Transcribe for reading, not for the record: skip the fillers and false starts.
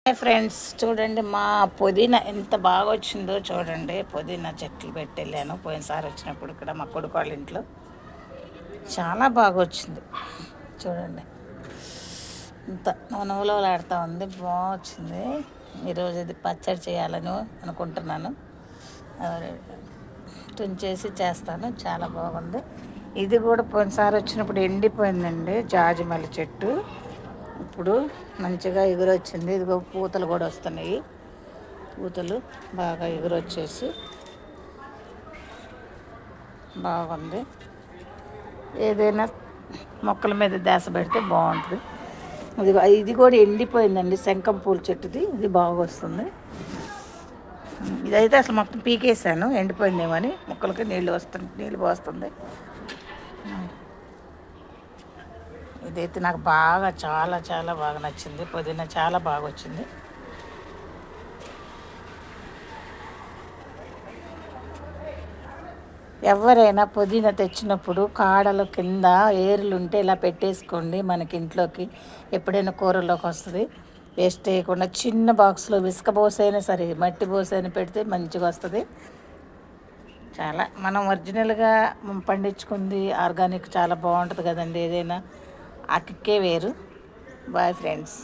Hi friends, చూడండి మా పుదీనా ఎంత బాగా వచ్చిందో చూడండి. పుదీనా చెట్లు పెట్టెళ్ళాను పోయినసారి వచ్చినప్పుడు ఇక్కడ మా కొడుకు వాళ్ళ ఇంట్లో. చాలా బాగా వచ్చింది చూడండి. ఇంత నవ్వులవలాడుతూ ఉంది, బాగా వచ్చింది. ఈరోజు ఇది పచ్చడి చేయాలని అనుకుంటున్నాను. తుంచేసి చేస్తాను, చాలా బాగుంది. ఇది కూడా పోయినసారి వచ్చినప్పుడు ఎండిపోయిందండి జాజిమల్లి చెట్టు. ఇప్పుడు మంచిగా ఎగురొచ్చింది. ఇదిగో పూతలు కూడా వస్తున్నాయి. పూతలు బాగా ఎగురొచ్చేసి బాగుంది. ఏదైనా మొక్కల మీద ధ్యాస పెడితే బాగుంటుంది. ఇది కూడా ఎండిపోయిందండి, శంఖం పూల చెట్టుది. ఇది బాగా వస్తుంది. ఇదైతే అసలు మొత్తం పీకేసాను, ఎండిపోయిందేమని. మొక్కలకి నీళ్ళు పోస్తుంది. ఇదైతే నాకు బాగా చాలా చాలా బాగా నచ్చింది. పుదీనా చాలా బాగా వచ్చింది. ఎవరైనా పుదీనా తెచ్చినప్పుడు కాడల కింద ఏర్లు ఉంటే ఇలా పెట్టేసుకోండి. మనకి ఇంట్లోకి ఎప్పుడైనా కూరల్లోకి వస్తుంది. వేస్ట్ చేయకుండా చిన్న బాక్స్లో ఇసుక పోసైనా సరే, మట్టి పోసైనా పెడితే మంచిగా వస్తుంది. చాలా మనం ఒరిజినల్గా పండించుకుంది ఆర్గానిక్ చాలా బాగుంటుంది కదండి. ఏదైనా ఆ కిక్కే వేరు. Boy friends.